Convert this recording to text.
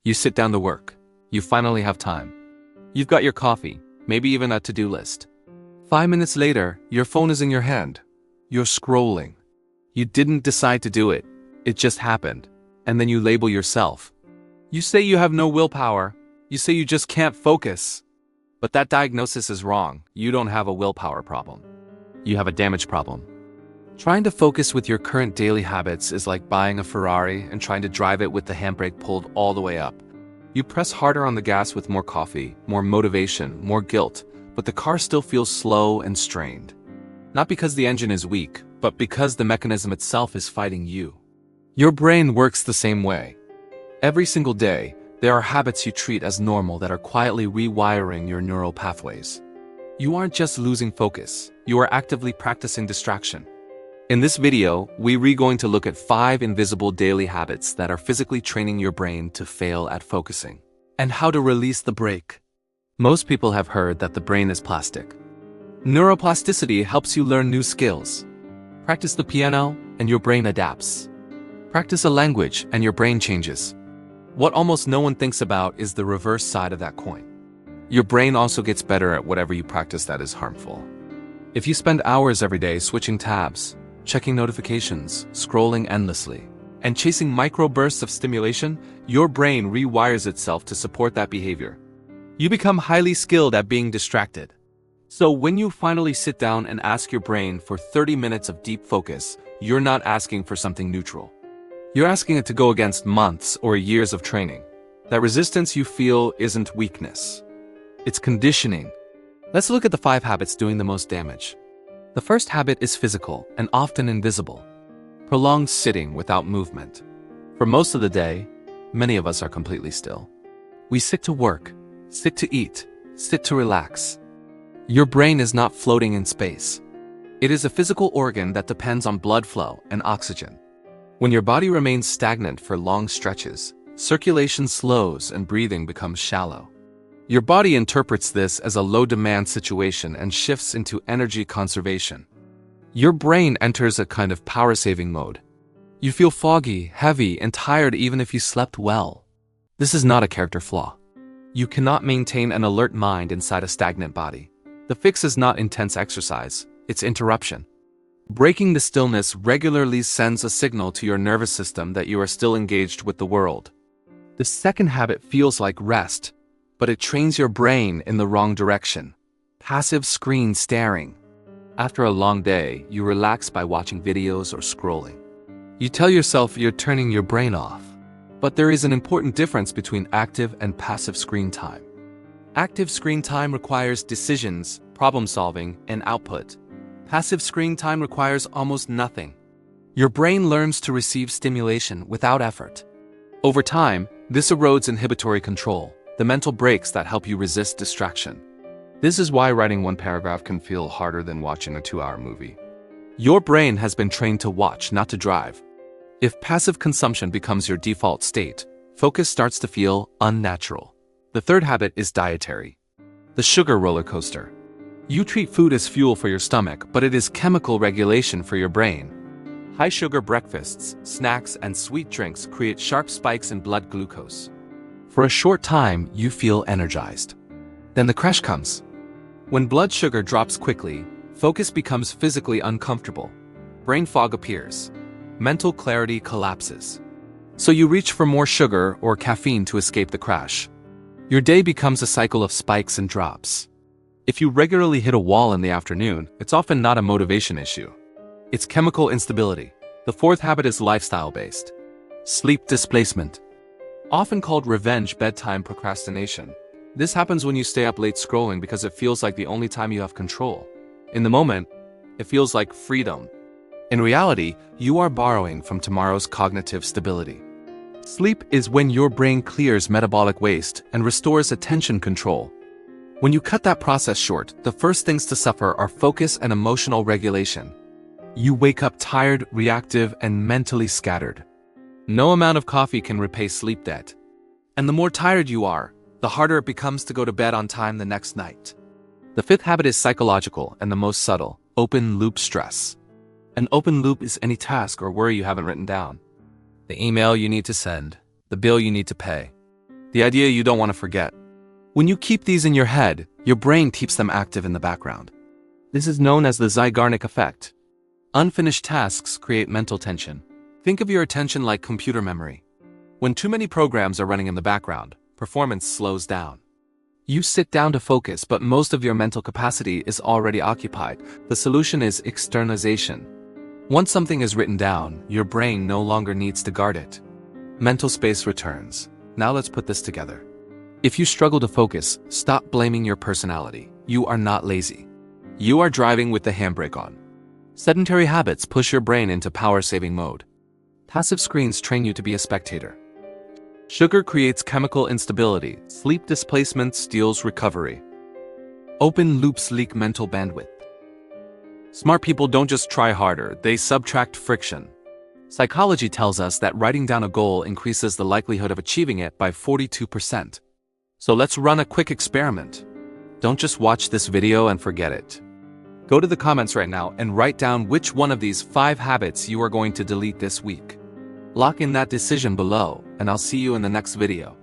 You sit down to work. You finally have time. You've got your coffee, maybe even a to-do list. 5 minutes later, your phone is in your hand. You're scrolling. You didn't decide to do it. It just happened. And then you label yourself. You say you have no willpower. You say you just can't focus. But that diagnosis is wrong. You don't have a willpower problem. You have a damage problem. Trying to focus with your current daily habits is like buying a Ferrari and trying to drive it with the handbrake pulled all the way up. You press harder on the gas with more coffee, more motivation, more guilt, but the car still feels slow and strained. Not because the engine is weak, but because the mechanism itself is fighting you. Your brain works the same way. Every single day, there are habits you treat as normal that are quietly rewiring your neural pathways. You aren't just losing focus, you are actively practicing distraction. In this video, we're going to look at 5 invisible daily habits that are physically training your brain to fail at focusing, and how to release the brake. Most people have heard that the brain is plastic. Neuroplasticity helps you learn new skills. Practice the piano, and your brain adapts. Practice a language, and your brain changes. What almost no one thinks about is the reverse side of that coin. Your brain also gets better at whatever you practice that is harmful. If you spend hours every day switching tabs, checking notifications, scrolling endlessly, and chasing microbursts of stimulation, your brain rewires itself to support that behavior. You become highly skilled at being distracted. So when you finally sit down and ask your brain for 30 minutes of deep focus, you're not asking for something neutral. You're asking it to go against months or years of training. That resistance you feel isn't weakness. It's conditioning. Let's look at the 5 habits doing the most damage. The first habit is physical and often invisible. Prolonged sitting without movement. For most of the day, many of us are completely still. We sit to work, sit to eat, sit to relax. Your brain is not floating in space. It is a physical organ that depends on blood flow and oxygen. When your body remains stagnant for long stretches, circulation slows and breathing becomes shallow. Your body interprets this as a low-demand situation and shifts into energy conservation. Your brain enters a kind of power-saving mode. You feel foggy, heavy, and tired even if you slept well. This is not a character flaw. You cannot maintain an alert mind inside a stagnant body. The fix is not intense exercise, it's interruption. Breaking the stillness regularly sends a signal to your nervous system that you are still engaged with the world. The second habit feels like rest, but it trains your brain in the wrong direction. Passive screen staring. After a long day, you relax by watching videos or scrolling. You tell yourself you're turning your brain off. But there is an important difference between active and passive screen time. Active screen time requires decisions, problem solving, and output. Passive screen time requires almost nothing. Your brain learns to receive stimulation without effort. Over time, this erodes inhibitory control, the mental brakes that help you resist distraction. This is why writing one paragraph can feel harder than watching a 2-hour movie. Your brain has been trained to watch, not to drive. If passive consumption becomes your default state, focus starts to feel unnatural. The third habit is dietary. The sugar roller coaster. You treat food as fuel for your stomach, but it is chemical regulation for your brain. High-sugar breakfasts, snacks, and sweet drinks create sharp spikes in blood glucose. For a short time, you feel energized. Then the crash comes. When blood sugar drops quickly, focus becomes physically uncomfortable. Brain fog appears. Mental clarity collapses. So you reach for more sugar or caffeine to escape the crash. Your day becomes a cycle of spikes and drops. If you regularly hit a wall in the afternoon, it's often not a motivation issue. It's chemical instability. The fourth habit is lifestyle-based. Sleep displacement. Often called revenge bedtime procrastination. This happens when you stay up late scrolling because it feels like the only time you have control. In the moment, it feels like freedom. In reality, you are borrowing from tomorrow's cognitive stability. Sleep is when your brain clears metabolic waste and restores attention control. When you cut that process short, the first things to suffer are focus and emotional regulation. You wake up tired, reactive, and mentally scattered. No amount of coffee can repay sleep debt. And the more tired you are, the harder it becomes to go to bed on time the next night. The fifth habit is psychological and the most subtle, open-loop stress. An open loop is any task or worry you haven't written down. The email you need to send, the bill you need to pay, The idea you don't want to forget. When you keep these in your head, your brain keeps them active in the background. This is known as the Zeigarnik effect. Unfinished tasks create mental tension. Think of your attention like computer memory. When too many programs are running in the background, performance slows down. You sit down to focus, but most of your mental capacity is already occupied. The solution is externalization. Once something is written down, your brain no longer needs to guard it. Mental space returns. Now let's put this together. If you struggle to focus, stop blaming your personality. You are not lazy. You are driving with the handbrake on. Sedentary habits push your brain into power-saving mode. Passive screens train you to be a spectator. Sugar creates chemical instability. Sleep displacement steals recovery. Open loops leak mental bandwidth. Smart people don't just try harder, they subtract friction. Psychology tells us that writing down a goal increases the likelihood of achieving it by 42%. So let's run a quick experiment. Don't just watch this video and forget it. Go to the comments right now and write down which one of these 5 habits you are going to delete this week. Lock in that decision below, and I'll see you in the next video.